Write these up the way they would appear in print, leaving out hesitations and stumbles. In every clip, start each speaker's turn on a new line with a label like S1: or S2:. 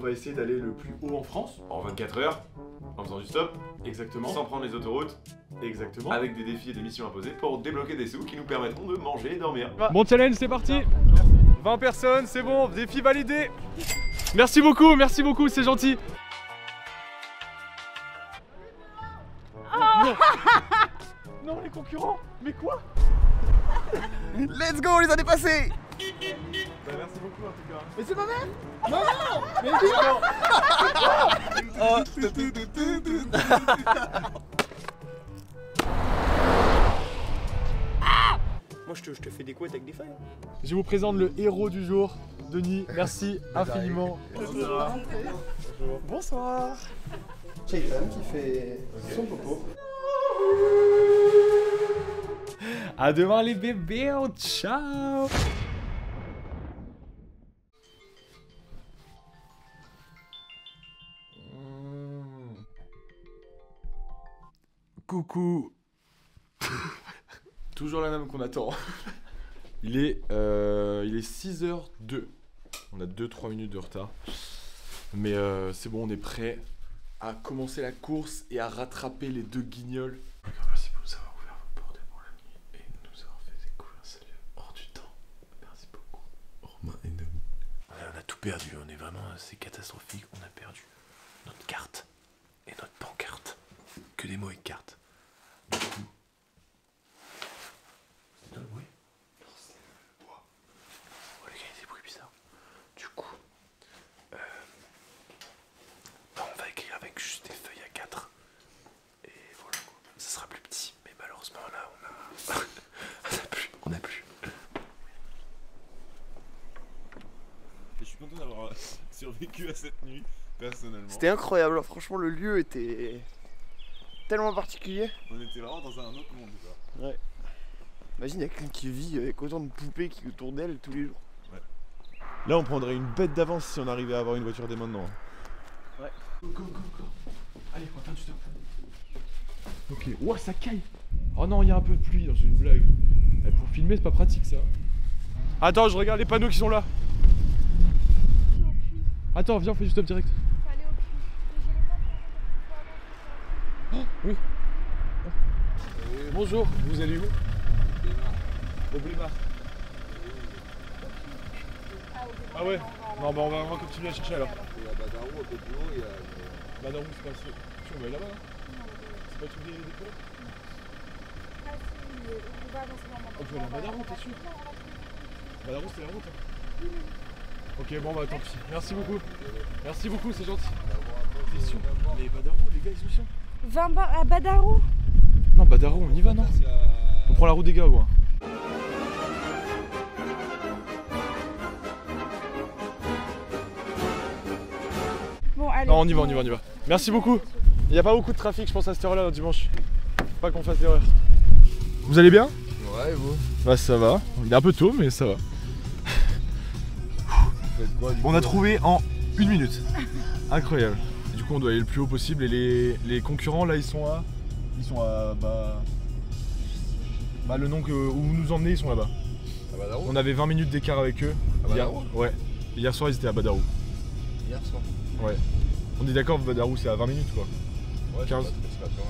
S1: va essayer d'aller le plus haut en France.
S2: En 24 heures, en faisant du stop,
S1: Exactement.
S2: sans prendre les autoroutes,
S1: Exactement.
S2: avec des défis et des missions imposées pour débloquer des sous qui nous permettront de manger et dormir.
S1: Bon challenge, c'est parti. 20 personnes, c'est bon, défi validé. Merci beaucoup, c'est gentil. Non. Non, les concurrents, mais quoi?
S3: Let's go, on les a dépassés.
S1: Bah, merci beaucoup en tout cas.
S3: Mais c'est pas vrai.
S1: Non, mais
S3: Moi je te fais des couettes avec des feuilles.
S1: je vous présente le héros du jour, Denis. Merci infiniment.
S3: Bonsoir.
S1: Bonsoir.
S3: Chayton qui fait son popo.
S1: À demain les bébés, oh, ciao. Coucou. Toujours la même qu'on attend. Il est 6h02. On a 2-3 minutes de retard. Mais c'est bon, on est prêt à commencer la course et à rattraper les 2 guignols. Merci pour nous avoir ouvert vos portes pour la nuit et nous avoir fait découvrir ce lieu hors du temps. Merci beaucoup, Romain et Denis. On a tout perdu, on est vraiment, c'est catastrophique. On a perdu notre carte et notre pancarte. Que des mots et cartes. Du coup. Non, oui. Non, c'est le bois. Oh, les gars, il y a des bruits bizarres. Du coup, on va écrire avec juste des feuilles à 4. Et voilà quoi. Ça sera plus petit, mais malheureusement là, on a plus.
S4: Je suis content d'avoir survécu à cette nuit, personnellement.
S3: C'était incroyable, franchement le lieu était tellement particulier.
S4: On était vraiment dans un autre monde, quoi.
S3: Ouais. Imagine, il y a quelqu'un qui vit avec autant de poupées qui autour d'elle tous les jours.
S4: Là, on prendrait une bête d'avance si on arrivait à avoir une voiture dès maintenant.
S3: Ouais.
S1: Go. Allez, on va faire du stop. Ok. Ouah, ça caille. Oh non, il y a un peu de pluie, c'est une blague. Eh, pour filmer, c'est pas pratique ça. Attends, je regarde les panneaux qui sont là. Attends, viens, on fait du stop direct. Oh, oui. Bonjour, vous allez où? Au Blémard. Ah ouais? Non, bah on va continuer à chercher alors.
S5: Il y a Badarou un peu plus haut, il y a...
S1: Badarou, c'est pas sûr. Tu on va aller là-bas, hein? C'est pas tout des couleurs? On peut aller à Badarou, t'es sûr? Badarou, c'est la route, hein? Ok, bon bah tant pis. Merci beaucoup, c'est gentil. T'es sûr? Mais Badarou, les gars, ils sont sûrs?
S6: 20 à Badarou.
S1: Non, Badarou, on y va, non? On prend la route des gars, quoi.
S6: Bon, allez.
S1: Non, on y va. Merci beaucoup. Il n'y a pas beaucoup de trafic, je pense, à cette heure-là, le dimanche. Faut pas qu'on fasse l'erreur. Vous allez bien?
S5: Ouais, et vous?
S1: Bah, ça va. Il est un peu tôt, mais ça va. On a trouvé en 1 minute. Incroyable. Du coup, on doit aller le plus haut possible. Et les concurrents, là, ils sont à le nom où vous nous emmenez, ils sont là-bas.
S5: À Badarou?
S1: On avait 20 minutes d'écart avec eux.
S5: À Badarou?
S1: Ouais. Hier soir, ils étaient à Badarou.
S5: Hier soir?
S1: Ouais. On est d'accord, Badarou, c'est à 20 minutes, quoi.
S5: Ouais,
S1: 15.
S5: c'est pas très loin.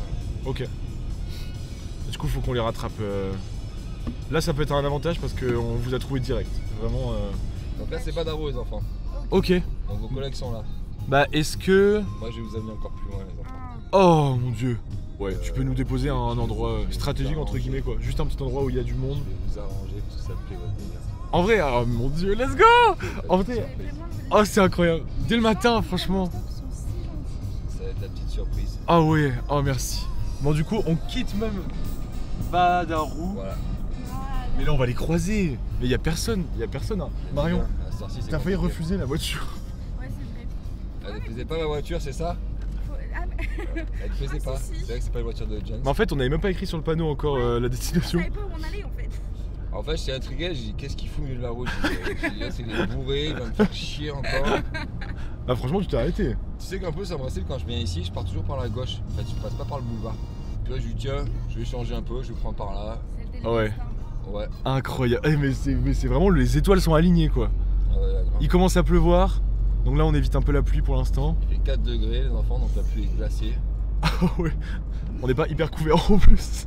S1: Ok. Du coup, faut qu'on les rattrape. Là, ça peut être un avantage parce qu'on vous a trouvé direct. Vraiment.
S5: Donc là, c'est Badarou, les enfants.
S1: Ok.
S5: Donc vos collègues sont là.
S1: Bah, est-ce que.
S5: Moi, je vais vous amener encore plus loin, les enfants.
S1: Oh mon dieu. Ouais, tu peux nous déposer à un endroit stratégique, entre guillemets, quoi. Juste un petit endroit où il y a du monde.
S5: Je vais vous arranger parce que ça me plaît votre délire.
S1: En vrai, oh mon dieu, let's go! En vrai. Oh, c'est incroyable. Dès le matin, franchement.
S5: Ça va être la petite surprise.
S1: Ah ouais, oh merci. Bon, du coup, on quitte même Badarou.
S5: Voilà.
S1: Mais là, on va les croiser. Mais il y a personne, hein. Marion,
S5: À cette heure-ci, c'est
S1: t'as failli
S5: compliqué.
S1: refuser la voiture.
S6: Ouais, c'est vrai.
S5: Elle ne plaisait pas ma voiture, c'est ça?
S6: Ah, mais...
S5: Elle ne plaisait
S6: Ah,
S5: pas.
S6: si, si.
S5: C'est vrai que c'est pas une voiture de James.
S1: Mais en fait, on n'avait même pas écrit sur le panneau encore la
S6: Je
S1: destination.
S6: savais pas où on allait en fait.
S5: En fait, j'étais intrigué, j'ai dit qu'est-ce qu'il fout au milieu de la route? J'ai dit là, c'est les bourrés, il va me faire chier encore.
S1: Ah, franchement, tu t'es arrêté.
S5: Tu sais qu'un peu ça me restait quand je viens ici, je pars toujours par la gauche. En fait, je passe pas par le boulevard. Puis là, je lui dis tiens, je vais changer un peu, je vais prendre par là.
S6: C'est le délire
S1: Ah ouais.
S6: destin.
S5: Ouais.
S1: Incroyable. Eh, mais c'est vraiment, les étoiles sont alignées, quoi.
S5: Ah ouais, là, grave.
S1: Il commence à pleuvoir. Donc là on évite un peu la pluie pour l'instant.
S5: Il fait 4 degrés les enfants, donc la pluie est glacée.
S1: Ouais. On n'est pas hyper couvert en plus.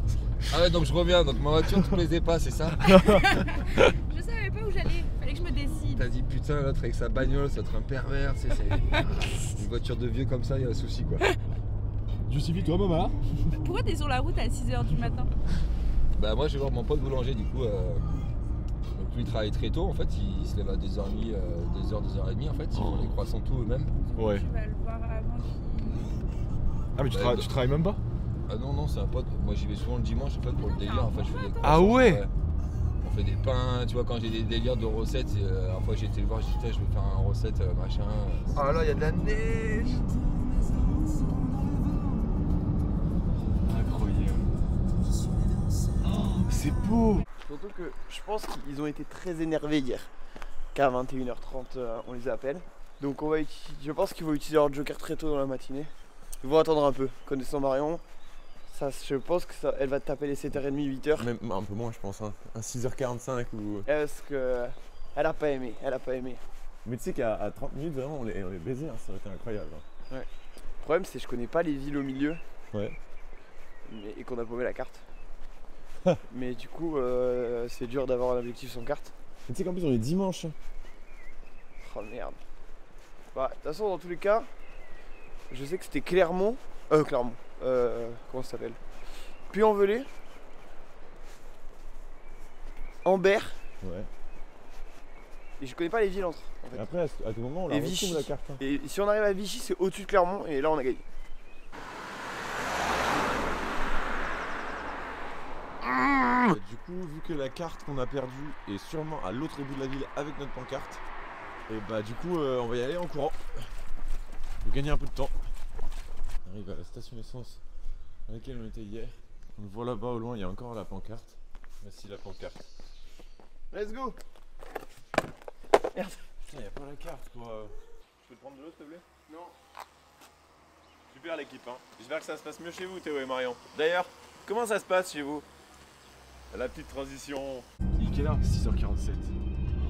S5: Ah ouais, donc je reviens, donc ma voiture te plaisait pas, c'est ça?
S6: Je savais pas où j'allais, fallait que je me décide.
S5: T'as dit putain, l'autre avec sa bagnole, ça va être un pervers, c'est une voiture de vieux comme ça, il y a un souci quoi.
S1: Justifie-toi maman.
S6: Pourquoi t'es sur la route à 6h du matin?
S5: Bah moi je vais voir mon pote boulanger du coup. Donc lui il travaille très tôt en fait, il se lève à 2h30, 2h30 en fait, ils font les croissants tout eux-mêmes.
S1: Ouais.
S6: Tu vas le voir avant qu'il...
S1: Ah mais tu travailles même pas?
S5: Ah non, c'est un pote, moi j'y vais souvent le dimanche en fait pour le délire, en fait je fais des
S1: Ah
S5: croissants,
S1: ouais.
S5: On fait des pains, tu vois quand j'ai des délires de recettes, la fois j'ai été le voir, j'ai dit tiens je vais faire une recette machin. Ah là il y a de la neige.
S1: Incroyable. Oh, c'est beau.
S3: Surtout que je pense qu'ils ont été très énervés hier. Qu'à 21h30 on les appelle. Donc je pense qu'ils vont utiliser leur joker très tôt dans la matinée. Ils vont attendre un peu. Connaissant Marion, je pense qu'elle va taper les 7h30, 8h.
S2: Même un peu moins, je pense. Hein. Un 6h45 ou.
S3: Parce que elle a pas aimé,
S2: Mais tu sais qu'à 30 minutes, vraiment, on les baisait, hein. Ça aurait été incroyable. Hein.
S3: Le problème c'est que je connais pas les villes au milieu.
S2: Ouais.
S3: Et qu'on a paumé la carte. Mais du coup, c'est dur d'avoir un objectif sans carte.
S2: Mais tu sais qu'en plus, on est dimanche.
S3: Oh merde. Bah, de toute façon, dans tous les cas, je sais que c'était Clermont. Comment ça s'appelle? Puy-en-Velay. Ambert.
S2: Ouais.
S3: Et je connais pas les villes entre. En fait.
S2: Après, à tout moment, on la
S3: Et
S2: retrouve
S3: Vichy.
S2: la carte. Hein.
S3: Et si on arrive à Vichy, c'est au-dessus de Clermont. Et là, on a gagné.
S2: Du coup, vu que la carte qu'on a perdue est sûrement à l'autre bout de la ville avec notre pancarte, et bah du coup, on va y aller en courant. Pour gagner un peu de temps. On arrive à la station essence à laquelle on était hier. On le voit là-bas au loin, il y a encore la pancarte. Voici la pancarte.
S3: Let's go. Merde.
S2: Putain, il y a pas la carte quoi. Je peux te prendre de l'eau s'il te plaît?
S3: Non.
S2: Super l'équipe, hein. J'espère que ça se passe mieux chez vous, Théo et Marion. D'ailleurs, comment ça se passe chez vous? La petite transition.
S1: Il est quelle heure? 6h47.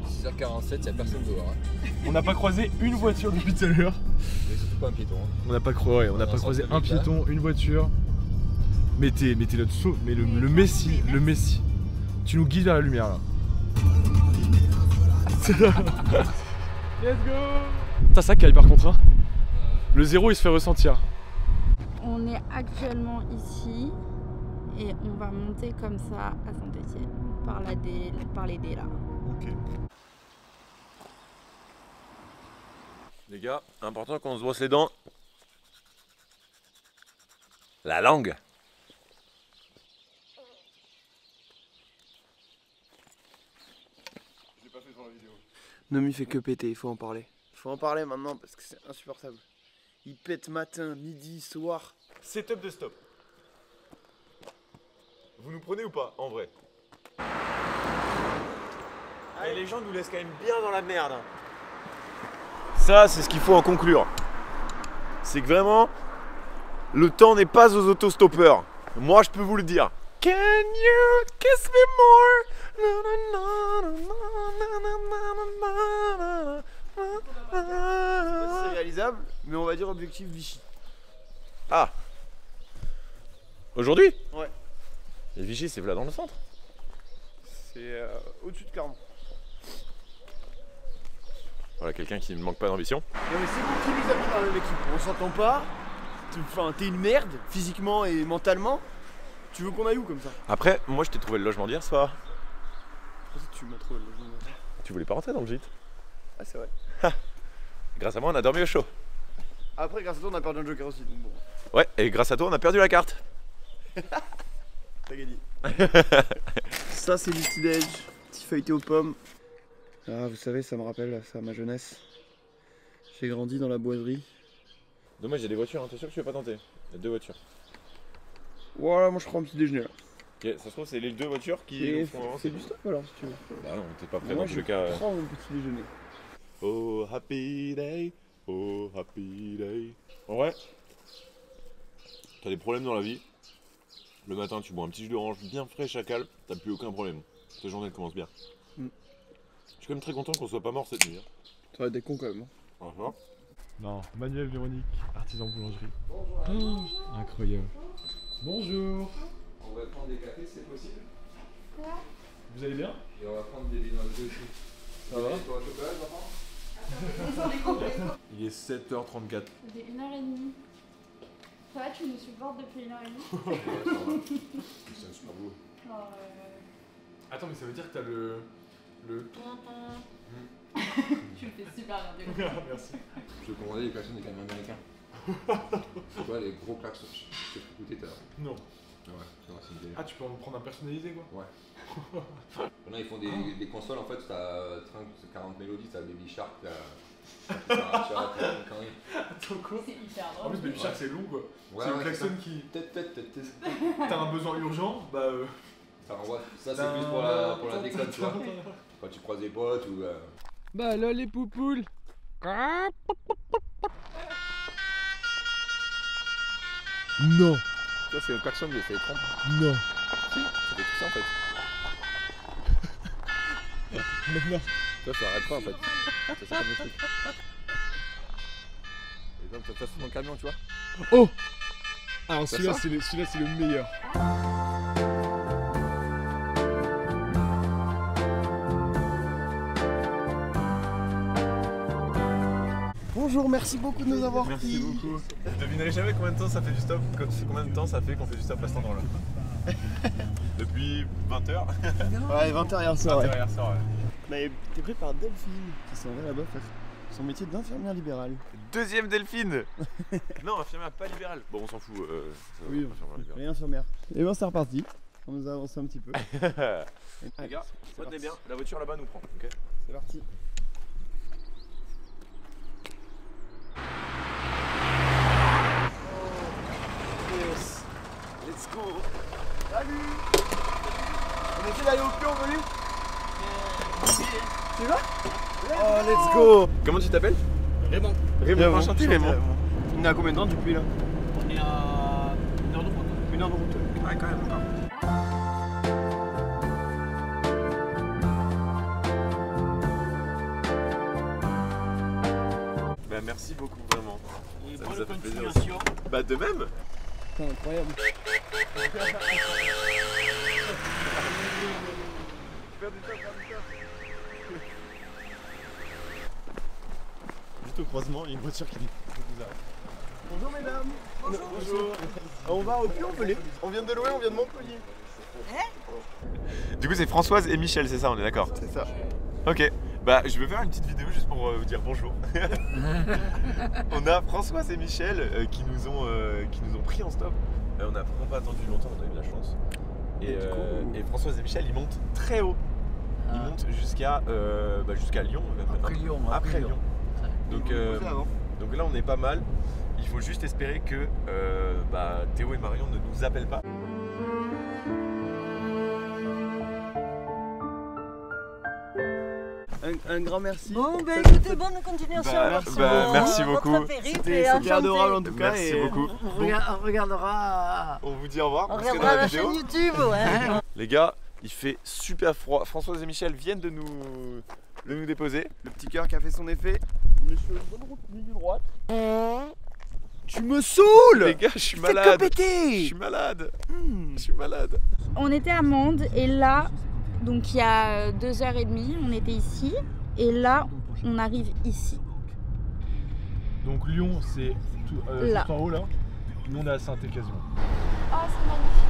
S5: 6h47, y'a personne dehors. Hein.
S1: On n'a pas croisé une voiture depuis tout à l'heure.
S5: Mais surtout pas un piéton. Hein.
S1: On n'a pas, croisé un piéton, une voiture. Mais t'es notre saut, mais le Messi. Tu nous guides vers la lumière là. Let's go. T'as ça qui aille par contre hein. Le zéro il se fait ressentir.
S6: On est actuellement ici et on va monter comme ça à Saint-Etienne par les dés là.
S2: Ok. Les gars, important qu'on se brosse les dents. La langue. Je l'ai pas fait dans la vidéo.
S3: Nomi fait que péter, il faut en parler. Il faut en parler maintenant parce que c'est insupportable. Il pète matin, midi, soir.
S2: Setup de stop. Vous nous prenez ou pas, en vrai? Et les gens nous laissent quand même bien dans la merde. Ça, c'est ce qu'il faut en conclure. C'est que vraiment, le temps n'est pas aux autostoppeurs. Moi, je peux vous le dire. Can you kiss me more?
S3: C'est réalisable, mais on va dire objectif Vichy.
S2: Ah. Aujourd'hui?
S3: Ouais.
S2: Et Vichy, c'est là dans le centre.
S3: C'est au-dessus de Clermont.
S2: Voilà quelqu'un qui ne manque pas d'ambition.
S3: Non mais c'est vous qui nous avez mis dans la même équipe. On s'entend pas. Enfin, t'es une merde, physiquement et mentalement. Tu veux qu'on aille où comme ça?
S2: Après, moi je t'ai trouvé le logement d'hier soir.
S3: Pourquoi tu m'as trouvé le logement?
S2: Tu voulais pas rentrer dans le gîte?
S3: Ah c'est vrai.
S2: Grâce à moi, on a dormi au chaud.
S3: Après, grâce à toi, on a perdu un joker aussi. Donc bon,
S2: Ouais, et grâce à toi, on a perdu la carte.
S3: t'as gagné. Ça c'est du petit déj, petit feuilleté aux pommes. Ah, vous savez, ça me rappelle ça, ma jeunesse. J'ai grandi dans la boiserie.
S2: Dommage, il y a des voitures, hein. T'es sûr que tu veux pas tenter? Il y a deux voitures.
S3: Voilà, moi je prends un petit déjeuner là.
S2: Ok, ça se trouve, c'est les deux voitures qui
S3: Et
S2: nous font avancer.
S3: c'est du stop alors si tu veux.
S2: Bah non, t'es pas prêt
S3: Moi
S2: dans tous
S3: je
S2: les cas.
S3: prends mon petit déjeuner.
S2: Oh happy day, oh happy day. En vrai, t'as des problèmes dans la vie. Le matin, tu bois un petit jus d'orange bien frais, chacal, t'as plus aucun problème. Ta journée elle commence bien.
S3: Mm.
S2: Je suis quand même très content qu'on soit pas mort cette nuit. Hein.
S3: Ça aurait été con quand même.
S2: Bonjour.
S1: Non, Manuel Véronique, artisan boulangerie. Bonjour. Incroyable. Bonjour.
S5: On va prendre des cafés, c'est possible.
S1: Vous allez bien?
S5: Et on va prendre des viennoiseries aussi.
S1: Ça va?
S5: Pour le chocolat, enfant?
S1: Il est 7h34.
S6: Ça fait 1h30. Ça va, tu nous supportes depuis 1h30?
S5: Ouais, ça va. C'est un super beau.
S1: Attends, mais ça veut dire que t'as le.
S6: Tu le fais super bien, désolé.
S1: Merci.
S5: Je vais commander les klaxons des camions américains. Tu vois, les gros klaxons. Je t'ai fait écouter tout à l'heure.
S1: Non.
S5: Ouais, c'est une idée.
S1: Ah, tu peux en prendre un personnalisé quoi?
S5: Ouais. Maintenant, ils font des consoles, en fait, t'as 40 mélodies, t'as Baby Shark, t'as
S1: Attends quoi?
S6: C'est hyper
S1: En plus,
S6: drôle.
S1: Baby Shark c'est long quoi.
S5: Ouais,
S1: C'est le
S5: ouais,
S1: klaxon qui.
S5: Tête.
S1: T'as un besoin urgent, bah.
S5: Ça renvoie. Ça, c'est plus pour la déconne, tu vois. Quand tu croises des potes ou.
S1: Bah là les poupoules. Non,
S5: Ça, c'est le klaxon, mais c'est trompe.
S1: non,
S5: Si, ça fait tout ça en fait.
S1: non.
S5: Ça arrête pas en fait. Ça, c'est comme les trucs. Et donc, ça, c'est mon camion, tu vois.
S1: Oh. Alors
S5: C'est
S1: celui-là
S5: ça
S1: c'est le meilleur.
S3: Bonjour, merci beaucoup de nous avoir
S2: Merci
S3: pris.
S2: beaucoup. Je devinerai jamais combien de temps ça fait du stop. Combien de temps ça fait qu'on fait du stop à cet endroit-là? Depuis 20h.
S3: Ouais, 20h hier soir.
S2: 20h hier soir, ouais.
S3: On a été pris par Delphine qui s'en va là-bas faire son métier d'infirmière libérale.
S2: Deuxième Delphine. Non, infirmière pas libérale. Bon, on s'en fout.
S3: Oui,
S2: infirmière libérale.
S3: rien infirmière. Et ben c'est reparti. On nous a avancé un petit peu.
S2: Les gars, retenez bien, la voiture là-bas nous prend. Ok.
S3: C'est parti. Yes. Let's go. Salut. On essaie d'aller au pied, on veut. Tu vas? Oh, let's go.
S2: Comment tu t'appelles?
S7: Raymond,
S2: Raymond. Enchanté Raymond.
S3: On est à combien de temps du puits là?
S7: on est à 1 heure de route.
S3: 1 heure de route.
S2: Ouais, quand même encore. Bah, merci beaucoup, vraiment.
S7: Et
S2: Ça nous
S7: bonne
S2: a fait plaisir
S7: continuation.
S2: Bah, de même.
S3: C'est incroyable.
S2: Juste au croisement, il y a une voiture qui nous arrête.
S3: Bonjour mesdames. Bonjour. On va au puits, on peut. On vient de loin, on vient de Montpellier.
S2: Du coup, c'est Françoise et Michel, c'est ça, on est d'accord?
S3: C'est ça.
S2: Ok, bah je vais faire une petite vidéo juste pour vous dire bonjour. On a Françoise et Michel qui nous ont pris en stop. On n'a vraiment pas attendu longtemps, on a eu de la chance. Et Françoise et Michel, ils montent très haut. Ils montent jusqu'à Lyon. Après Lyon. Donc là, on est pas mal. Il faut juste espérer que Théo et Marion ne nous appellent pas.
S3: Un grand merci.
S8: Bon, ben écoutez, bonne continuation.
S2: Merci beaucoup.
S8: Votre périple et
S3: C'était
S8: enchanté.
S3: adorable en tout cas.
S2: Merci
S3: et
S2: beaucoup.
S8: On regardera.
S2: On vous dit au revoir.
S8: On
S2: vous serez
S8: regardera
S2: dans
S8: la
S2: vidéo.
S8: chaîne YouTube, ouais.
S2: Les gars, il fait super froid. Françoise et Michel viennent de nous déposer.
S3: Le petit cœur qui a fait son effet. On est sur une bonne route ligne droite. Tu me saoules.
S2: Les gars, je suis
S3: Fais que
S2: malade.
S3: péter.
S2: Je suis malade. Je suis malade.
S6: On était à Mende et là, donc il y a 2h30, on était ici. Et là, on arrive ici.
S1: Donc Lyon c'est tout
S6: Là.
S1: juste en haut là. Nous on est à Saint-Étienne.
S6: Oh, c'est magnifique.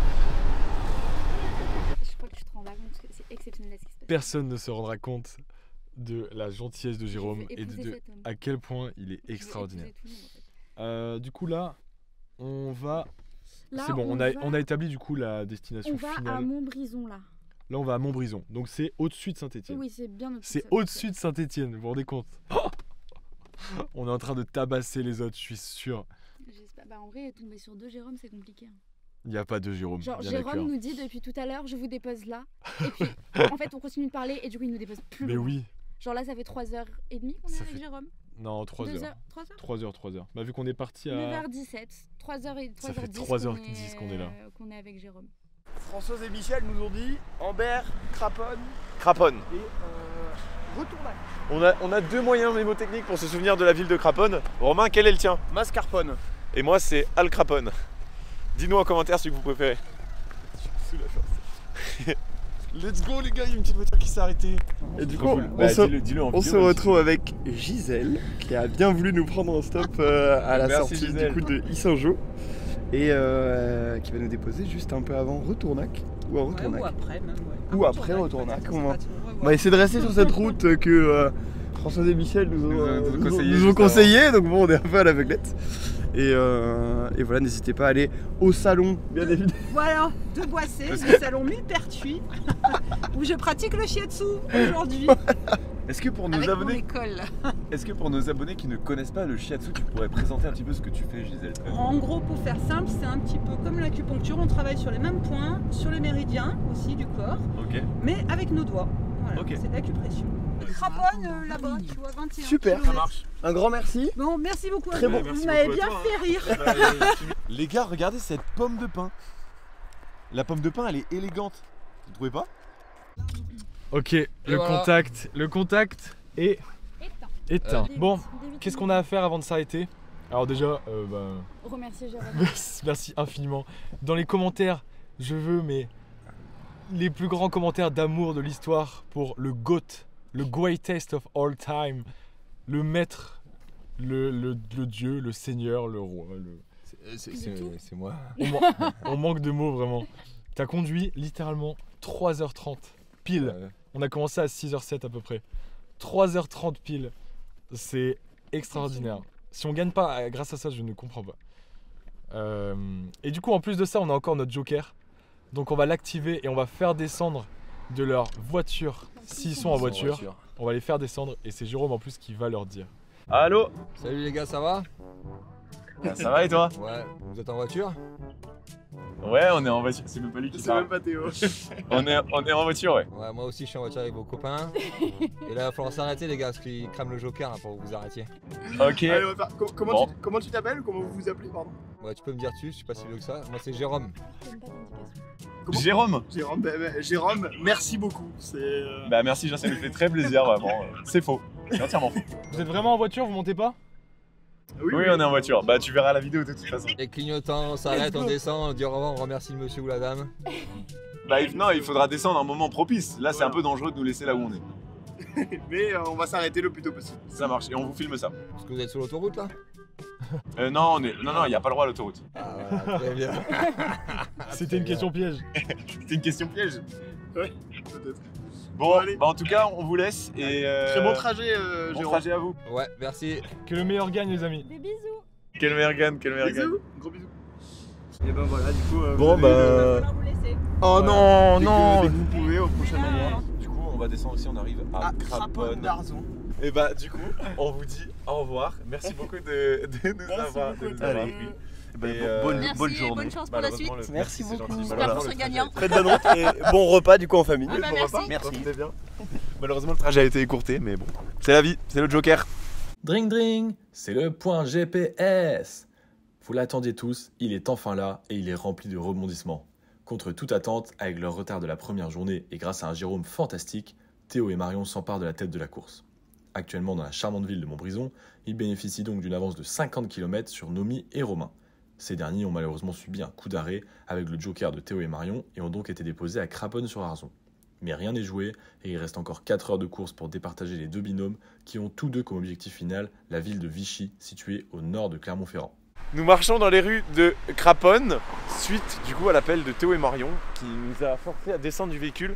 S6: Je crois que tu te rends pas compte que c'est exceptionnel ce qui se passe.
S1: Personne ne se rendra compte de la gentillesse de Jérôme
S6: Je veux
S1: et de
S6: épouser cet homme.
S1: à quel point il est
S6: Je veux
S1: extraordinaire.
S6: épouser tout le monde, en fait.
S1: Du coup là, on va.
S6: Là,
S1: C'est bon, on
S6: va-
S1: a établi du coup la destination
S6: On va à
S1: finale.
S6: Montbrison là.
S1: Là on va à Montbrison. Donc c'est au-dessus de Saint-Étienne.
S6: Oui, c'est bien au-dessus.
S1: C'est
S6: ça.
S1: au-dessus de Saint-Étienne, vous vous rendez compte? On est en train de tabasser les autres, je suis sûr.
S6: J'espère. Bah en vrai, tomber sur 2 Jérôme, c'est compliqué. Hein.
S1: Il n'y a pas de Jérôme.
S6: Genre
S1: bien
S6: Jérôme
S1: d'accord.
S6: nous dit depuis tout à l'heure, je vous dépose là. Et puis en fait, on continue de parler et du coup, il nous dépose plus
S1: Mais
S6: loin.
S1: oui,
S6: Genre là, ça fait 3h30 qu'on est
S1: Ça
S6: avec
S1: fait
S6: Jérôme.
S1: non, 3
S6: 2
S1: heures.
S6: heures. 3 heures
S1: 3 heures. Bah vu qu'on est parti à.
S6: 9h17, 3h10
S1: Ça fait 3h10 qu'on est là.
S6: qu'on est avec Jérôme.
S3: Françoise et Michel nous ont dit Ambert, Craponne
S2: Craponne.
S3: et Retournac.
S2: On a deux moyens mémotechniques pour se souvenir de la ville de Craponne. Romain, quel est le tien?
S3: Mascarpone.
S2: Et moi, c'est Al Craponne. Dis-nous en commentaire celui que vous préférez.
S3: Sous la force.
S2: Let's go les gars, il y a une petite voiture qui s'est arrêtée.
S3: Et du
S2: Trop
S3: coup,
S2: cool.
S3: on
S2: Bah,
S3: se,
S2: dis-le en
S3: on
S2: vidéo,
S3: se
S2: même
S3: retrouve avec Gisèle qui a bien voulu nous prendre en stop à la
S2: Merci,
S3: sortie
S2: Gisèle.
S3: du coup de Issingeau et qui va nous déposer juste un peu avant Retournac ou à Retournac.
S8: ou après même, ouais.
S3: Ou après Retournac.
S8: peut-être,
S3: On va,
S8: c'est pas trop, on va
S3: on
S8: voir.
S3: va essayer de rester sur cette route que Françoise et Michel nous
S2: Nous
S3: ont
S2: ont
S3: conseillé. Donc bon, on est un peu à l'aveuglette. Et voilà, n'hésitez pas à aller au salon, bien évidemment.
S8: Voilà, de Boissé, le salon Millepertuis, où je pratique le shiatsu aujourd'hui.
S2: Est-ce que pour
S8: Avec mon école.
S2: Est-ce que pour nos abonnés qui ne connaissent pas le shiatsu, tu pourrais présenter un petit peu ce que tu fais, Gisèle?
S8: En gros, pour faire simple, c'est un petit peu comme l'acupuncture, on travaille sur les mêmes points, sur les méridiens aussi du corps,
S2: Ok.
S8: mais avec nos doigts. Voilà,
S2: Ok.
S8: c'est de l'acupression. Craponne là-bas, tu vois, 21
S3: Super.
S8: kilomètres.
S3: Un grand merci.
S8: Bon, merci beaucoup.
S3: Très bon.
S8: Vous m'avez bien fait rire.
S2: Les gars, regardez cette pomme de pin. La pomme de pin, elle est élégante. Vous trouvez pas?
S1: Ok, le contact est éteint. Bon, qu'est-ce qu'on a à faire avant de s'arrêter? Alors déjà,
S6: Remercier Jérôme.
S1: merci infiniment. Dans les commentaires, je veux les plus grands commentaires d'amour de l'histoire pour le GOAT, le greatest of all time, le maître, le dieu, le seigneur, le roi.
S5: C'est moi.
S1: On manque de mots vraiment. T'as conduit littéralement 3h30 pile. On a commencé à 6h07 à peu près. 3h30 pile. C'est extraordinaire. Si on gagne pas grâce à ça, je ne comprends pas. Et du coup, en plus de ça, on a encore notre joker. Donc on va l'activer et on va faire descendre de leur voiture. S'ils sont en voiture, on va les faire descendre. Et c'est Jérôme en plus qui va leur dire.
S2: Allô?
S5: Salut les gars, ça va?
S2: Ça va et toi?
S5: Ouais, vous êtes en voiture?
S2: Ouais, on est en voiture. C'est même pas lui qui
S3: C'est
S2: parle.
S3: même pas Théo.
S2: On est en voiture, ouais.
S5: Ouais, moi aussi je suis en voiture avec vos copains. Et là, il va falloir s'arrêter les gars, parce qu'ils crament le joker hein, pour que vous arrêtiez.
S2: Ok.
S3: Allez, on va faire- comment,
S2: Bon.
S3: comment tu t'appelles ou comment vous vous appelez, pardon?
S5: Ouais, tu peux me dire dessus, je suis pas si vieux que ça. Moi c'est Jérôme.
S3: Comment
S2: Jérôme.
S3: Jérôme, merci beaucoup. C'est
S2: Bah merci, ça nous fait très plaisir, vraiment. C'est faux. C'est entièrement faux.
S1: Vous êtes vraiment en voiture, vous montez pas?
S2: Oui, on est en voiture. Bah tu verras la vidéo de toute façon.
S5: Et clignotant, on s'arrête, on descend, on dit au revoir, on remercie le monsieur ou la dame.
S2: Bah non, il faudra descendre à un moment propice. Là, c'est un peu dangereux de nous laisser là où on est.
S3: Mais on va s'arrêter le plus tôt possible.
S2: Ça marche. Et on vous filme ça.
S5: Est-ce que vous êtes sur l'autoroute là?
S2: Non, il n'y a pas le droit à l'autoroute.
S5: Ah voilà, très bien.
S1: C'était une question piège.
S2: C'est une question piège.
S3: Ouais, peut-être.
S2: Bon,
S3: allez.
S2: bah en tout cas, on vous laisse et
S3: Très bon trajet,
S2: bon
S3: Jérôme.
S2: trajet à vous.
S5: Ouais, merci.
S1: Que le meilleur gagne les amis.
S6: Des bisous.
S2: Quel mergan, quel mergan.
S3: Bisous, gros bisous. Et ben voilà, du coup.
S2: Bon,
S3: vous avez
S2: bah.
S8: On va vous laisser.
S3: Oh
S2: voilà.
S3: non,
S2: Dès que-
S3: non.
S2: dès
S3: Dès que vous pouvez au prochain moment.
S2: Du coup, on va descendre aussi, on arrive à Craponne.
S3: d'Arzon.
S2: Et bah du coup, on vous dit au revoir. Merci beaucoup de nous avoir
S3: beaucoup.
S2: pris.
S3: Allez.
S6: Merci,
S3: bonne journée.
S6: bonne chance pour la suite.
S2: Malheureusement,
S3: Merci
S2: c'est
S3: beaucoup.
S2: gentil.
S6: J'espère
S2: Malheureusement,
S6: qu'on sera
S2: le trajet-
S6: gagnant.
S3: Très bonne route et bon repas du coup en famille.
S6: Ah bah,
S3: Bon
S6: merci.
S3: repas. Merci.
S2: Profitez bien. Malheureusement, le trajet a été écourté, mais bon. C'est la vie, c'est le Joker.
S1: Dring dring, c'est le point GPS. Vous l'attendiez tous, il est enfin là et il est rempli de rebondissements. Contre toute attente, avec leur retard de la première journée et grâce à un Jérôme fantastique, Théo et Marion s'emparent de la tête de la course. Actuellement dans la charmante ville de Montbrison, ils bénéficient donc d'une avance de 50 km sur Nomi et Romain. Ces derniers ont malheureusement subi un coup d'arrêt avec le joker de Théo et Marion et ont donc été déposés à Craponne-sur-Arzon. Mais rien n'est joué et il reste encore 4 heures de course pour départager les deux binômes qui ont tous deux comme objectif final la ville de Vichy, située au nord de Clermont-Ferrand.
S2: Nous marchons dans les rues de Craponne, suite du coup à l'appel de Théo et Marion qui nous a forcé à descendre du véhicule.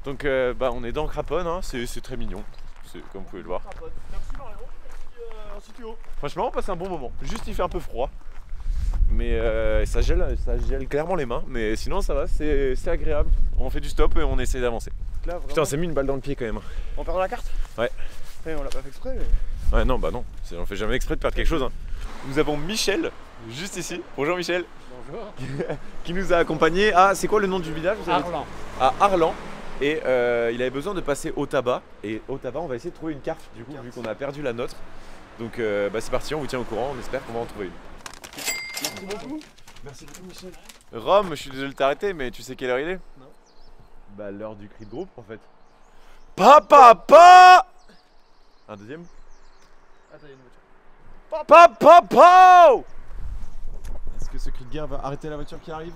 S2: Donc on est dans Craponne, hein. C'est très mignon, comme vous pouvez le voir.
S3: Merci Marion, merci Théo.
S2: Franchement, on passe un bon moment. Juste il fait un peu froid, mais ça gèle clairement les mains. Mais sinon ça va, c'est agréable. On fait du stop et on essaie d'avancer.
S3: Là,
S2: Putain, on s'est mis une balle dans le pied quand même.
S3: on perd la carte.
S2: Ouais.
S3: On l'a pas fait exprès. Mais...
S2: Ouais non bah non, on fait jamais exprès de perdre quelque chose. Hein. Nous avons Michel, juste ici. Bonjour Michel.
S7: Bonjour.
S2: Qui nous a accompagnés à, c'est quoi le nom du village vous avez dit
S7: Arlan.
S2: À Arlan. Et il avait besoin de passer au tabac. Et au tabac, on va essayer de trouver une carte du coup, vu qu'on a perdu la nôtre. Donc c'est parti, on vous tient au courant, on espère qu'on va en trouver une.
S3: Merci beaucoup.
S2: Merci beaucoup Michel. Rome, je suis désolé de t'arrêter, mais tu sais quelle heure il est? Non. Bah l'heure du cri de groupe en fait. Papa. Un deuxième.
S3: Attends, il y a une voiture.
S2: Papa. Est-ce que ce cri de guerre va arrêter la voiture qui arrive?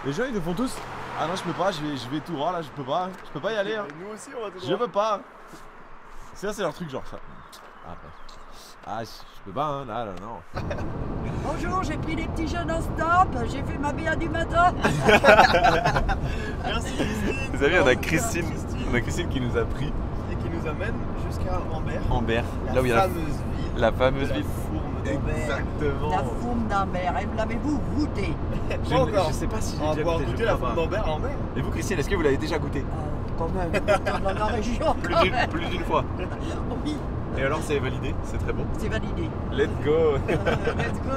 S2: Les gens ils le font tous. Ah non je peux pas, je vais tout droit là, je peux pas y aller hein.
S3: Nous aussi on va tout droit.
S2: Je peux pas. Ça c'est leur truc genre ça. Ah, bah. Ah je peux pas hein, là non.
S9: Bonjour, j'ai pris les petits jeunes en stop, j'ai fait ma bière du matin.
S3: Merci Christine.
S2: Vous savez on a Christine qui nous a pris
S3: Et qui nous amène jusqu'à Ambert.
S2: Ambert,
S3: La
S2: là où il y a
S3: fameuse ville.
S2: la fameuse ville.
S3: Fourme d'Ambert.
S2: Exactement.
S9: La fourme d'Ambert, et l'avez-vous goûté?
S3: Pas encore.
S2: Je sais pas si
S3: On va pouvoir goûter la fourme d'Ambert à Ambert.
S2: Et vous Christine, est-ce que vous l'avez déjà goûté?
S9: Quand même, dans la région.
S2: Plus d'une fois.
S9: Oui,
S2: Et alors c'est validé, c'est très bon.
S9: c'est validé.
S2: Let's go.
S9: Let's go.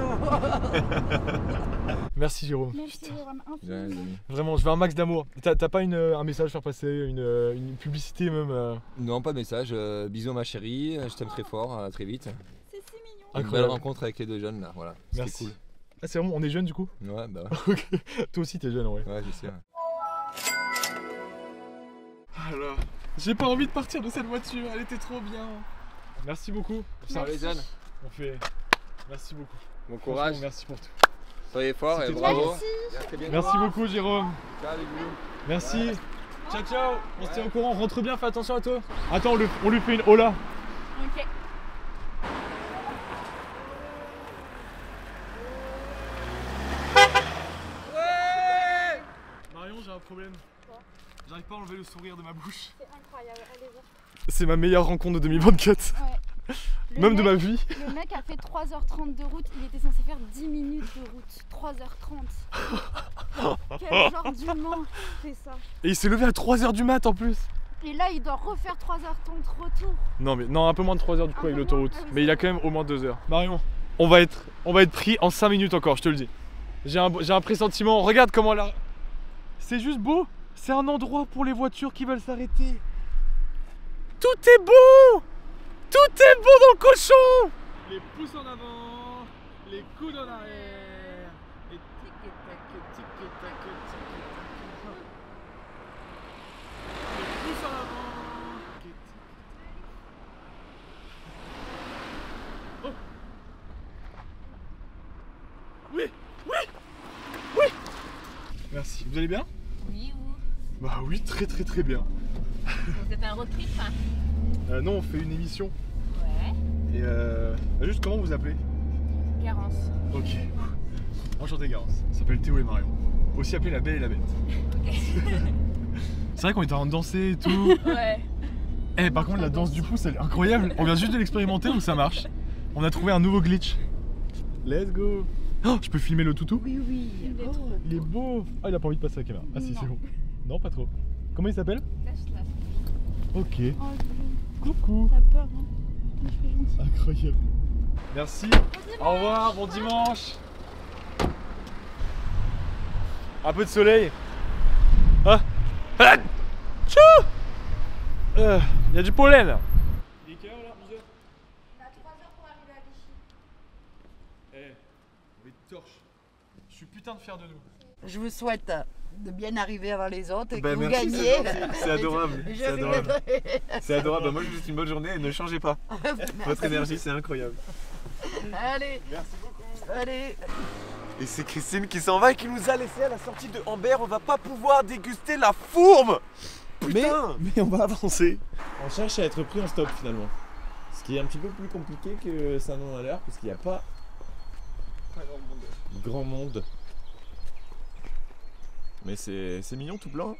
S10: Merci Jérôme.
S6: Merci Jérôme, infiniment.
S10: Vraiment, je veux un max d'amour. T'as pas un message à faire passer, une publicité même
S5: Non, pas de message. Bisous ma chérie, je t'aime très fort, à très vite.
S6: C'est si mignon.
S5: Une belle
S10: Incroyable.
S5: rencontre avec les deux jeunes là, voilà. C'était
S10: Merci.
S5: cool.
S10: Ah c'est bon, on est jeunes du coup?
S5: Ouais, bah
S10: Ok. Toi aussi t'es jeune en vrai.
S5: ouais, je sais. Ouais.
S10: Alors, j'ai pas envie de partir de cette voiture, elle était trop bien. Merci beaucoup.
S5: Ça les jeunes.
S10: On fait. Merci beaucoup.
S5: Bon
S10: Franchement,
S5: courage,
S10: merci pour tout.
S5: soyez forts et
S10: C'était
S5: bravo.
S6: Merci.
S5: Et à très bientôt.
S10: Merci beaucoup Jérôme.
S5: Ciao les bisous.
S10: Merci. Ciao ciao. On se tient au courant, rentre bien, fais attention à toi. Attends, on lui fait une hola.
S6: Ok.
S10: Marion, j'ai un problème. J'arrive pas à enlever le sourire de ma bouche.
S6: C'est incroyable, allez-y.
S10: C'est ma meilleure rencontre de 2024.
S6: Ouais. Le
S10: Même de
S6: mec-
S10: ma vie.
S6: Le mec a fait 3h30 de route, il était censé faire 10 minutes de route. 3h30. Quel genre d'humain fait ça?
S10: Et il s'est levé à 3h du mat en plus.
S6: Et là, il doit refaire 3h30 retour.
S10: Non, un peu moins de 3h du coup
S6: Un
S10: avec
S6: peu
S10: l'autoroute.
S6: moins, ah oui,
S10: Mais
S6: c'est
S10: il a
S6: vrai.
S10: quand même au moins 2 heures. Marion, on va être pris en 5 minutes encore, je te le dis. J'ai un pressentiment. Regarde comment là. C'est juste beau. C'est un endroit pour les voitures qui veulent s'arrêter. Tout est bon. Tout est bon dans le cochon. Les pouces en avant, les coudes en arrière. Et tic-tac, tic-tac, tic-tac. Les pouces en avant. Oh. Oui, oui, oui. Merci. Vous allez bien?
S11: Oui, ou
S10: Bah oui, très très très bien.
S11: vous êtes un road trip hein?
S10: Non, on fait une émission.
S11: Ouais.
S10: Et juste comment vous appelez?
S11: Garance.
S10: Ok. Enchanté Garance. Ça s'appelle Théo et Marion. Aussi appelé La Belle et la Bête.
S11: Ok.
S10: C'est vrai qu'on était en train de danser et tout.
S11: Ouais.
S10: Eh par contre la danse du pouce elle est incroyable. On vient juste de l'expérimenter donc ça marche. On a trouvé un nouveau glitch. Let's go. Oh, je peux filmer le toutou?
S9: Oui, oui.
S6: Il est trop.
S10: Il est beau. Ah il a pas envie de passer à la caméra. Ah si
S6: Non.
S10: c'est bon. Non pas trop. Comment il s'appelle?
S6: Lâche-la.
S10: Ok.
S6: Oh,
S10: Coucou.
S6: t'as peur, hein? Je suis gentille.
S10: Incroyable. Merci. Au revoir, bon dimanche. Un peu de soleil. Ah. Ah. Tchou. Il y a du pollen. Il est quelle heure là? 11h.
S6: On a 3 heures pour arriver à Vichy.
S10: Eh, on est torche. Je suis putain de fier de nous.
S9: Je vous souhaite de bien arriver avant les autres et
S2: Bah,
S9: que vous
S2: merci,
S9: gagnez.
S2: c'est gentil. C'est adorable,
S9: Je
S2: c'est adorable.
S9: reviendrai.
S2: C'est adorable. Bah, moi je vous souhaite une bonne journée et ne changez pas. Votre énergie c'est incroyable.
S9: Allez.
S2: Merci beaucoup.
S9: Allez.
S2: Et c'est Christine qui s'en va et qui nous a laissé à la sortie de Ambert. On va pas pouvoir déguster la fourme. Putain.
S1: Mais on va avancer. On cherche à être pris en stop finalement. Ce qui est un petit peu plus compliqué que ça n'en a l'air parce qu'il n'y a pas grand monde. Mais c'est mignon tout blanc.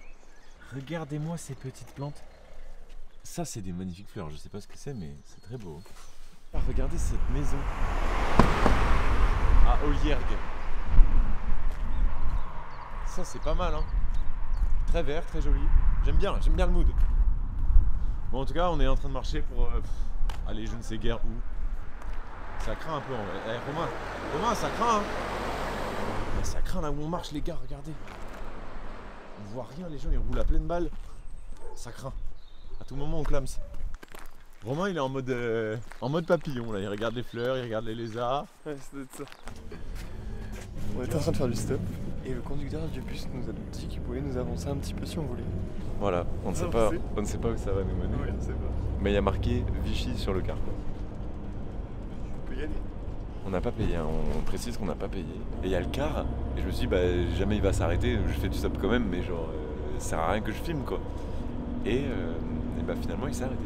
S1: Regardez-moi ces petites plantes. Ça c'est des magnifiques fleurs, je sais pas ce que c'est mais c'est très beau. Ah, regardez cette maison. À Oliergue. Ça c'est pas mal hein. Très vert, très joli. J'aime bien le mood. Bon en tout cas on est en train de marcher pour aller je ne sais guère où. Ça craint un peu en vrai. Eh Romain ça craint hein. Mais ça craint là où on marche les gars, regardez. On voit rien, les gens ils roulent à pleine balle. Ça craint. À tout moment on clame.
S2: Romain il est en mode papillon là, il regarde les fleurs, il regarde les lézards.
S3: Ouais, ça doit être ça. On était en train de faire du stop et le conducteur du bus nous a dit qu'il pouvait nous avancer un petit peu si on voulait.
S2: Voilà, on ne sait pas où ça va nous mener.
S3: Ouais, je sais pas.
S2: Mais il y a marqué Vichy sur le carton.
S3: On peut y aller.
S2: On n'a pas payé, hein. On précise qu'on n'a pas payé. Et il y a le car, et je me suis dit, bah jamais il va s'arrêter, je fais du stop quand même, mais genre, ça sert à rien que je filme quoi. Et bah finalement il s'est arrêté.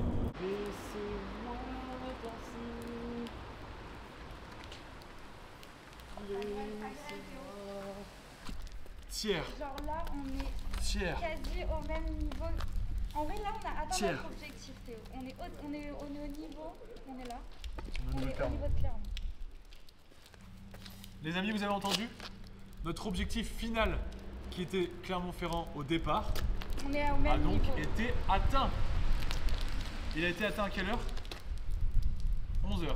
S10: Tiers.
S6: Genre là, on est
S10: Tiers.
S6: quasi au même niveau. En vrai, là, on a atteint
S10: Tiers.
S6: notre objectif, Théo. On est au niveau. On est là.
S10: On
S6: On
S10: est
S6: est au niveau de Clermont.
S10: Les amis, vous avez entendu? Notre objectif final, qui était Clermont-Ferrand au départ,
S6: On est au
S10: a
S6: même
S10: donc
S6: niveau.
S10: été atteint. Il a été atteint à quelle heure? 11h.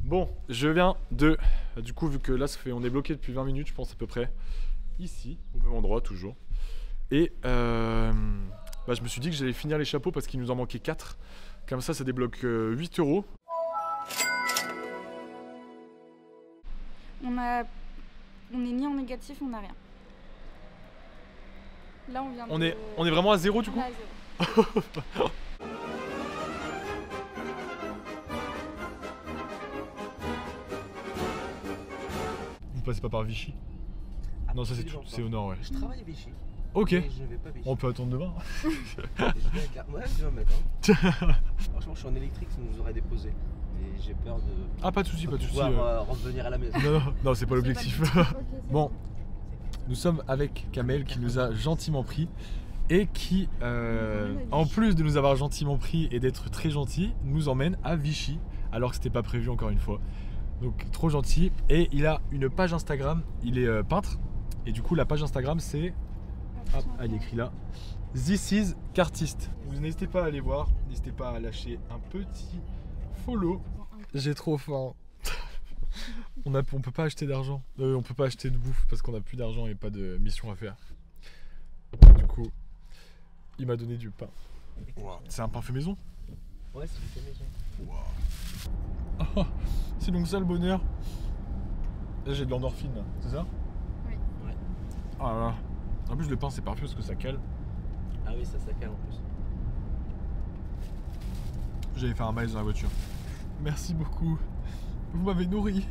S10: Bon, je viens de... Du coup, vu que là, on est bloqué depuis 20 minutes, je pense à peu près, ici, au même endroit, toujours. Et bah, je me suis dit que j'allais finir les chapeaux parce qu'il nous en manquait 4. Comme ça débloque 8 €.
S6: On est ni en négatif, on n'a rien. Là, on vient de...
S10: On est vraiment à 0 du
S6: On
S10: coup
S6: est à 0.
S10: Vous passez pas par Vichy? Non, ça c'est au nord, ouais.
S7: Je travaille à Vichy.
S10: Ok.
S7: Et je vais pas à Vichy.
S10: On peut attendre demain.
S7: Je vais avec la... Ouais, demain matin. Franchement, je suis en électrique, ça nous aurait déposé. Et j'ai peur de.
S10: Ah, pas de soucis, pas de soucis.
S7: Pouvoir revenir à la maison.
S10: Non, c'est pas l'objectif. Bon, nous sommes avec Kamel qui nous a gentiment pris et qui, en plus de nous avoir gentiment pris et d'être très gentil, nous emmène à Vichy alors que c'était pas prévu encore une fois. Donc trop gentil. Et il a une page Instagram, il est peintre et du coup la page Instagram c'est... Ah, il est écrit là. This is Cartist. Vous n'hésitez pas à aller voir, n'hésitez pas à lâcher un petit follow. J'ai trop faim. On peut pas acheter d'argent. On peut pas acheter de bouffe parce qu'on a plus d'argent et pas de mission à faire. Du coup, il m'a donné du pain. C'est un pain fait maison?
S7: Ouais, c'est du fait maison.
S10: Oh, c'est donc ça le bonheur. Là j'ai de l'endorphine là, c'est ça?
S6: Oui.
S7: Ouais.
S10: Ah là là. En plus le pain c'est parfait parce que ça cale.
S7: Ah oui, ça calme en plus.
S10: J'allais faire un miles dans la voiture. Merci beaucoup. Vous m'avez nourri.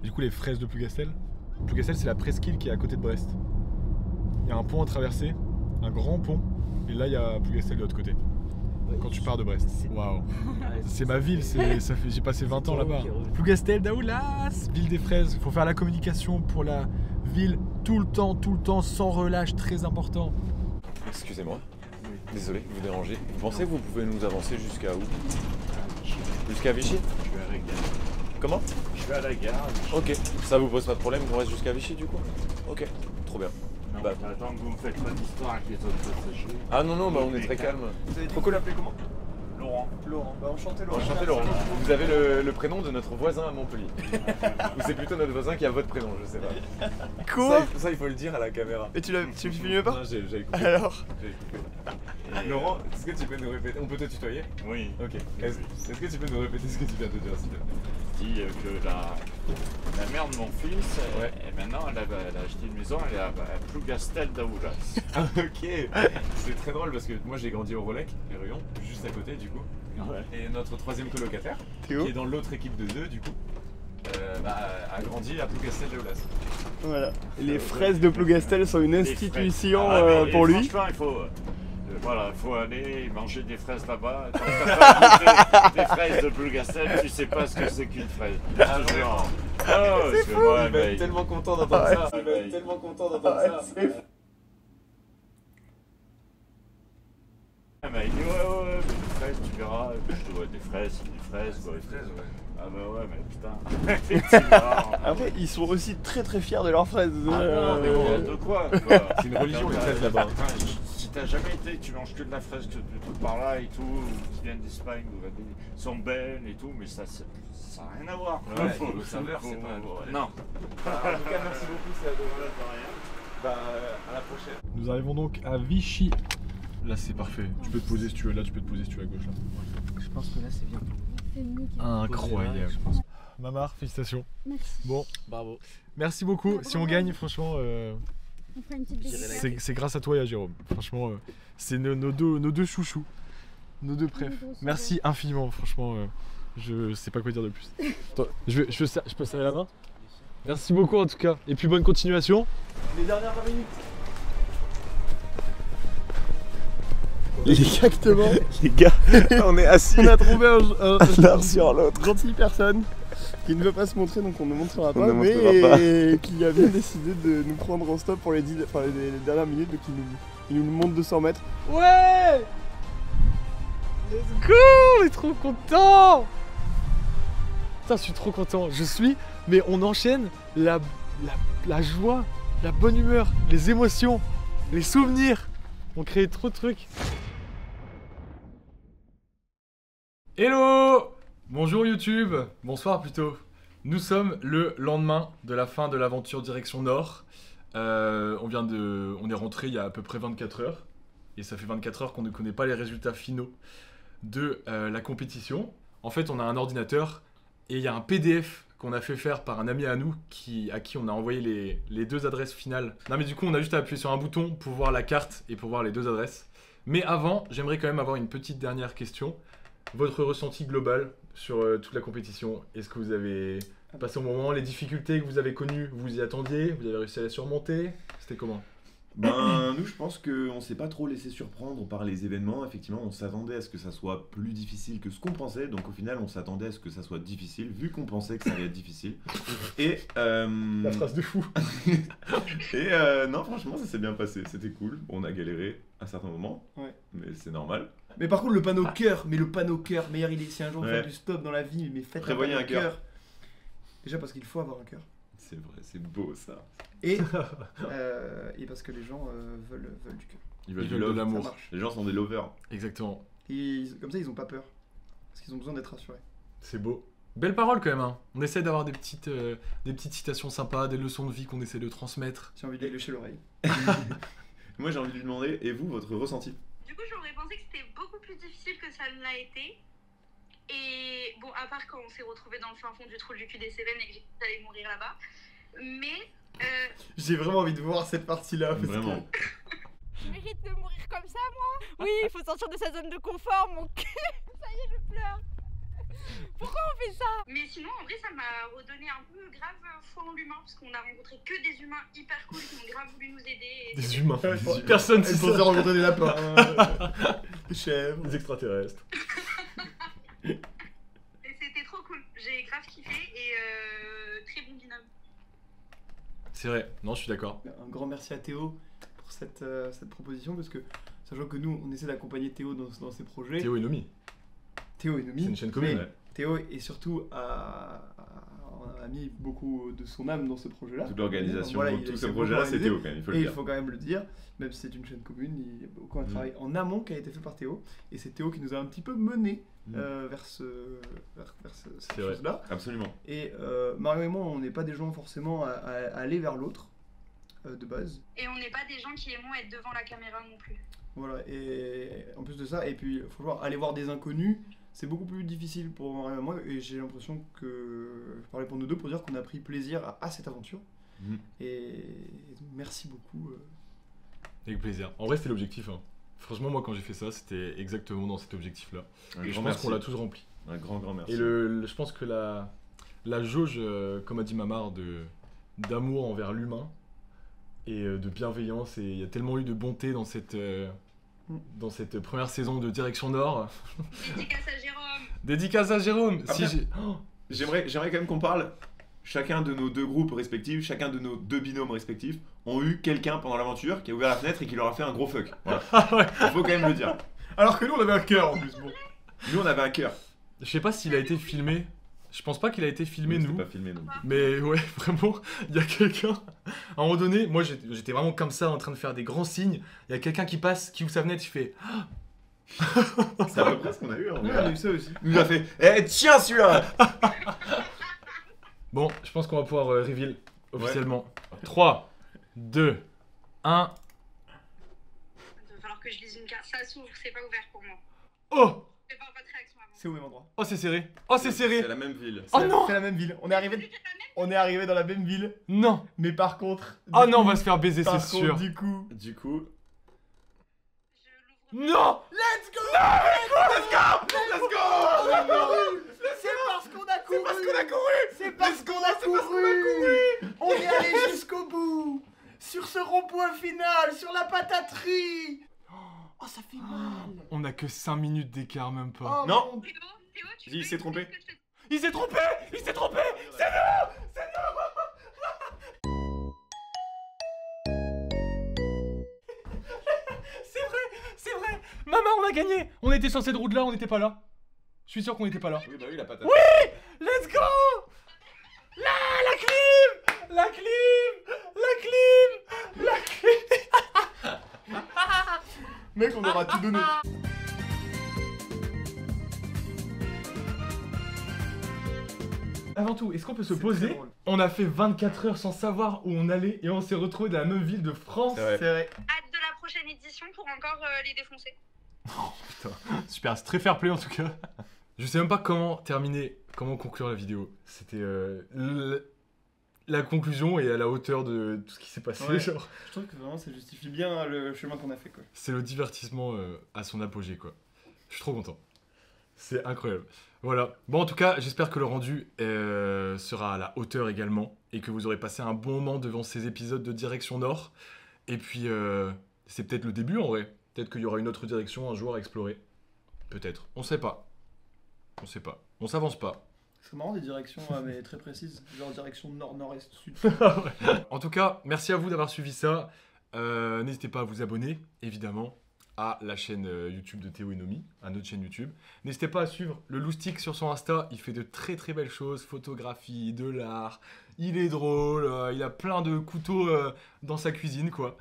S10: Du coup les fraises de Plougastel. Plougastel c'est la presqu'île qui est à côté de Brest. Il y a un pont à traverser, un grand pont. Et là il y a Plougastel de l'autre côté.
S7: Ouais,
S10: Quand tu pars de Brest. Waouh.
S7: Ouais,
S10: C'est ma ville, j'ai passé 20 ans là-bas. Plougastel d'Aoulas, ville des fraises. Il faut faire la communication pour la ville tout le temps, sans relâche, très important.
S2: Excusez-moi, désolé de vous déranger. Vous pensez que vous pouvez nous avancer jusqu'à où? Jusqu'à Vichy?
S4: Je vais à la gare.
S2: Comment?
S4: Je vais à la gare.
S2: Ok, ça vous pose pas de problème qu'on reste jusqu'à Vichy du coup? Ok, trop bien.
S4: Non,
S2: Bah.
S4: attends que vous me faites pas d'histoire avec les autres passagers.
S2: Ah non, bah on est très calme.
S3: Vous avez dit
S2: Trop
S3: que
S2: cool.
S3: vous l'appelez comment?
S4: Laurent.
S3: Laurent. Bah enchanté Laurent.
S2: Enchanté Laurent. Vous avez le prénom de notre voisin à Montpellier. Ou c'est plutôt notre voisin qui a votre prénom, je sais pas.
S3: Quoi?
S2: Ça il faut le dire à la caméra.
S3: Et tu me filmes pas?
S2: Non, j'avais coupé.
S3: Alors?
S2: J'avais coupé. Laurent, est-ce que tu peux nous répéter? On peut te tutoyer?
S4: Oui.
S2: Ok. Est-ce que tu peux nous répéter ce que tu viens de dire, s'il te plaît?
S4: Dit que la mère de mon fils,
S2: Ouais.
S4: et maintenant elle a acheté une maison, elle est à Plougastel d'Aoulas.
S2: Ah, ok. C'est très drôle parce que moi j'ai grandi au Rolec, les Rayons, juste à côté du coup.
S4: Ouais.
S2: Et notre troisième colocataire,
S3: Théo.
S2: qui est dans l'autre équipe de deux du coup, a grandi à Plougastel d'Aoulas.
S3: Voilà. Les fraises de Plougastel sont une institution
S4: mais
S3: pour lui.
S4: Franchement, il faut aller manger des fraises là-bas. Quand t'as pas goûté des fraises de Plougastel, tu sais pas ce que c'est qu'une fraise.
S2: Ah,
S4: Genre,
S3: C'est fou.
S2: Il va être tellement content d'entendre
S3: Ouais,
S2: ça. Il va être tellement content d'entendre ça.
S3: C'est fou.
S4: Il dit ouais, mais des fraises, tu verras. Et puis je dis ouais, des fraises, c'est des fraises. Quoi.
S2: Des fraises, ouais.
S4: Ah bah ouais, mais putain. Effectivement.
S3: Après, ils sont aussi très fiers de leurs fraises.
S4: Ah non, mais bon, de quoi
S2: C'est une religion les fraises là-bas.
S4: Si t'as jamais été, tu manges que de la fraise, que de tout par là et tout, qui viennent d'Espagne, sont belles et tout, mais ça n'a rien à voir.
S2: Ouais, le saveur, c'est pas.
S4: Non.
S2: En tout cas, merci beaucoup, c'est adorable. Bah, à la prochaine.
S10: Nous arrivons donc à Vichy. Là c'est parfait. Tu peux te poser si tu veux. Là tu peux te poser si tu veux à gauche là.
S7: Je pense que là c'est bien.
S6: C'est nickel.
S10: Incroyable. Mamar, félicitations.
S6: Merci.
S10: Bon,
S7: Bravo.
S10: merci beaucoup. Si on gagne, franchement,
S6: On fera une petite dédicace.
S10: c'est grâce à toi et à Jérôme. Franchement, c'est nos deux chouchous, nos deux préfs. Merci infiniment. Franchement, je sais pas quoi dire de plus. Attends, je peux serrer la main. Merci beaucoup en tout cas. Et puis bonne continuation.
S3: Les dernières 20 minutes. Exactement.
S2: Les gars, on est assis.
S3: On a trouvé
S2: l'un sur l'autre.
S3: gentille personne qui ne veut pas se montrer, donc on ne montrera pas,
S2: ne
S3: mais
S2: montrera pas.
S3: qui a bien décidé de nous prendre en stop pour les dernières minutes, donc il nous monte 200 mètres.
S10: Ouais! Let's go! On est trop content! Putain, je suis trop content. Mais on enchaîne la joie, la bonne humeur, les émotions, les souvenirs. On crée trop de trucs. Hello! Bonjour YouTube, bonsoir plutôt. Nous sommes le lendemain de la fin de l'aventure direction Nord. On est rentré il y a à peu près 24 heures. Et ça fait 24 heures qu'on ne connaît pas les résultats finaux de la compétition. En fait, on a un ordinateur et il y a un PDF qu'on a fait faire par un ami à nous à qui on a envoyé les deux adresses finales. Non mais du coup, on a juste à appuyer sur un bouton pour voir la carte et pour voir les deux adresses. Mais avant, j'aimerais quand même avoir une petite dernière question. Votre ressenti global sur toute la compétition. Est-ce que vous avez passé au moment, les difficultés que vous avez connues, vous y attendiez? Vous avez réussi à les surmonter? C'était comment?
S2: Ben, nous, je pense qu'on s'est pas trop laissé surprendre par les événements. Effectivement, on s'attendait à ce que ça soit plus difficile que ce qu'on pensait. Donc, au final, on s'attendait à ce que ça soit difficile, vu qu'on pensait que ça allait être difficile. Et
S10: La phrase de fou.
S2: et non, franchement, ça s'est bien passé. C'était cool. On a galéré à certains moments,
S3: Ouais.
S2: mais c'est normal.
S3: Mais par contre, le panneau cœur, meilleur il est. Si un jour vous
S2: Ouais.
S3: faites du stop dans la vie, mais faites
S2: Prévoyez
S3: panneau
S2: un cœur.
S3: Déjà parce qu'il faut avoir un cœur.
S2: C'est vrai, c'est beau ça.
S3: Et parce que les gens veulent du cœur.
S2: Ils veulent
S10: Ils
S2: du
S10: veulent de
S2: love.
S10: l'amour.
S3: Ça marche.
S2: Les gens sont des lovers.
S10: Exactement.
S3: Comme ça, ils ont pas peur. Parce qu'ils ont besoin d'être rassurés.
S10: C'est beau. Belle parole quand même. Hein. On essaie d'avoir des petites citations sympas, des leçons de vie qu'on essaie de transmettre.
S3: J'ai envie de lui lécher l'oreille.
S2: Moi, j'ai envie de lui demander, et vous, votre ressenti?
S12: Du coup, j'aurais pensé que c'était beaucoup plus difficile que ça ne l'a été. Et bon, à part quand on s'est retrouvés dans le fin fond du trou du cul des Cévennes et que j'allais mourir là-bas. Mais.
S3: J'ai vraiment envie de voir cette partie-là.
S2: Vraiment.
S11: Je mérite de mourir comme ça, moi? Oui, il faut sortir de sa zone de confort, mon cul. Ça y est, je pleure. Pourquoi on fait ça?
S12: Mais sinon, en vrai, ça m'a redonné un peu grave foi en l'humain. Parce qu'on a rencontré que des humains hyper cool qui ont grave voulu nous aider. Et
S10: Des humains.
S3: Ouais,
S10: Personne
S3: Elle
S10: ne
S3: pensait rencontrer des lapins, des chèvres.
S10: Des extraterrestres.
S12: Et c'était trop cool. J'ai grave kiffé et très bon binôme.
S10: C'est vrai. Non, je suis d'accord.
S3: Un grand merci à Théo pour cette proposition. Parce que, sachant que nous, on essaie d'accompagner Théo dans ses projets.
S10: Théo et Nomi.
S3: Théo et Nomi.
S10: C'est une chaîne commune.
S3: Mais Théo et surtout a mis beaucoup de son âme dans ce projet-là.
S2: Toute l'organisation,
S3: Voilà,
S2: tous
S3: il
S2: ces
S3: s'est
S2: projets-là,
S3: beaucoup
S2: c'est
S3: organisé.
S2: Théo quand même, il faut le
S3: Et
S2: dire.
S3: il faut quand même le dire, même si c'est une chaîne commune, il y a beaucoup un travail en amont qui a été fait par Théo. Et c'est Théo qui nous a un petit peu menés vers cette
S10: C'est vrai.
S3: chose-là.
S2: Absolument.
S3: Et Mario et moi, on n'est pas des gens forcément à aller vers l'autre de base.
S12: Et on n'est pas des gens qui aimons être devant la caméra non plus.
S3: Voilà, et en plus de ça, et puis faut voir, aller voir des inconnus, c'est beaucoup plus difficile pour Mario et moi, et j'ai l'impression que je parlais pour nous deux pour dire qu'on a pris plaisir à cette aventure. Et merci beaucoup.
S10: Avec plaisir. En vrai, c'était l'objectif. Hein. Franchement, moi, quand j'ai fait ça, c'était exactement dans cet objectif-là.
S2: Un
S10: Et je
S2: grand
S10: pense
S2: merci.
S10: qu'on l'a tous rempli.
S2: Un grand merci.
S10: Et je pense que la jauge, comme a dit Mamar, d'amour envers l'humain et de bienveillance, et il y a tellement eu de bonté dans cette première saison de Direction Nord.
S12: Dédicace à Jérôme.
S10: Dédicace à Jérôme.
S2: Après,
S10: Si
S2: j'aimerais quand même qu'on parle. Chacun de nos deux groupes respectifs, chacun de nos deux binômes respectifs ont eu quelqu'un pendant l'aventure qui a ouvert la fenêtre et qui leur a fait un gros fuck. Voilà. Il faut quand même le dire.
S3: Alors que nous, on avait un cœur en plus. Bon.
S2: Nous, on avait un cœur.
S10: Je sais pas s'il a été filmé. Je pense pas qu'il a été filmé,
S2: Oui,
S10: nous.
S2: c'était pas filmé, nous.
S10: Mais ouais, vraiment, il y a quelqu'un À un moment donné, moi j'étais vraiment comme ça en train de faire des grands signes. Il y a quelqu'un qui passe, qui ouvre sa fenêtre, il fait.
S2: C'est à peu près ce qu'on a eu.
S3: Ouais, on a eu ça aussi.
S2: Il nous a fait eh, tiens celui-là.
S10: Bon, je pense qu'on va pouvoir reveal officiellement. 3, 2, 1.
S12: Il va falloir que je lise une carte. Ça s'ouvre, c'est pas ouvert pour moi.
S10: Oh!
S12: Je vais pas votre réaction avant.
S3: C'est où les endroits?
S10: Oh, c'est serré. Oh, c'est serré.
S2: C'est la même ville.
S10: Oh non!
S3: C'est la même ville. On est arrivé dans la même ville.
S10: Non!
S3: Mais par contre.
S10: Oh non, on va se faire baiser, c'est sûr.
S3: Du coup.
S10: Non!
S3: Let's go!
S10: Let's go!
S3: C'est parce qu'on a couru! C'est parce qu'on a couru! On est allé jusqu'au bout! Sur ce rond-point final, sur la pataterie! Oh, ça fait mal!
S10: On a que 5 minutes d'écart, même pas.
S3: Oh,
S2: Non.
S3: mon-
S12: Théo, tu
S2: Dis, il s'est trompé.
S10: Il s'est trompé! Il s'est trompé! C'est nous! C'est nous! C'est vrai! Maman, on a gagné! On était sur cette route-là, on n'était pas là. Je suis sûr qu'on n'était pas là.
S2: Oui, bah oui, la patate.
S10: Oui! Let's go! Là, la clim! La clim! La clim! La clim!
S3: Mec, on aura tout donné.
S10: Avant tout, est-ce qu'on peut se
S3: C'est
S10: poser?
S3: très drôle.
S10: On a fait 24 heures sans savoir où on allait et on s'est retrouvé dans la même ville de France.
S2: C'est vrai.
S3: C'est vrai.
S12: Hâte de la prochaine édition pour encore les défoncer.
S10: Super, c'est très fair play en tout cas. Je sais même pas comment terminer, comment conclure la vidéo. C'était la conclusion est à la hauteur de tout ce qui s'est passé.
S3: Ouais.
S10: Genre.
S3: Je trouve que vraiment ça justifie bien le chemin qu'on a fait, quoi.
S10: C'est le divertissement à son apogée quoi. Je suis trop content. C'est incroyable. Voilà. Bon en tout cas, j'espère que le rendu sera à la hauteur également et que vous aurez passé un bon moment devant ces épisodes de Direction Nord. Et puis c'est peut-être le début en vrai. Peut-être qu'il y aura une autre direction un jour à explorer. Peut-être. On sait pas. On sait pas. On s'avance pas.
S3: C'est marrant des directions mais très précises, genre direction nord, nord-est, sud.
S10: En tout cas, merci à vous d'avoir suivi ça. N'hésitez pas à vous abonner, évidemment, à la chaîne YouTube de Théo et Nomi, à notre chaîne YouTube. N'hésitez pas à suivre le Loustic sur son Insta. Il fait de très très belles choses, photographie, de l'art. Il est drôle, il a plein de couteaux dans sa cuisine, quoi.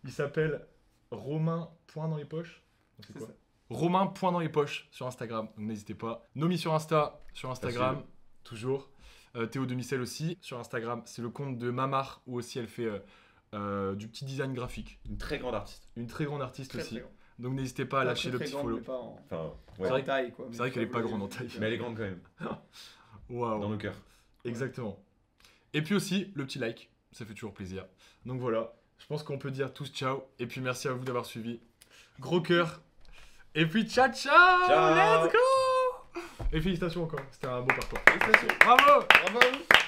S10: Il s'appelle Romain Point dans les poches. C'est quoi? Romain Point dans les poches sur Instagram, donc n'hésitez pas. Nomi sur Insta, sur Instagram, toujours. Théo Demicel aussi, sur Instagram. C'est le compte de Mamar, où aussi elle fait du petit design graphique.
S2: Une très grande artiste.
S10: Une très grande artiste
S3: Très,
S10: aussi.
S3: très grande.
S10: Donc n'hésitez pas à lâcher le petit follow.
S2: Enfin,
S10: C'est vrai,
S3: taille, quoi.
S10: c'est vrai qu'elle est pas grande en taille.
S2: Mais elle est grande quand même.
S10: Waouh.
S2: Dans nos cœurs.
S10: Exactement. Et puis aussi, le petit like, ça fait toujours plaisir. Donc voilà, je pense qu'on peut dire tous ciao. Et puis merci à vous d'avoir suivi. Gros cœur. Et puis ciao ciao,
S2: Ciao.
S10: let's go. Et félicitations encore, c'était un beau parcours.
S3: Félicitations.
S10: Bravo.
S3: Bravo à vous.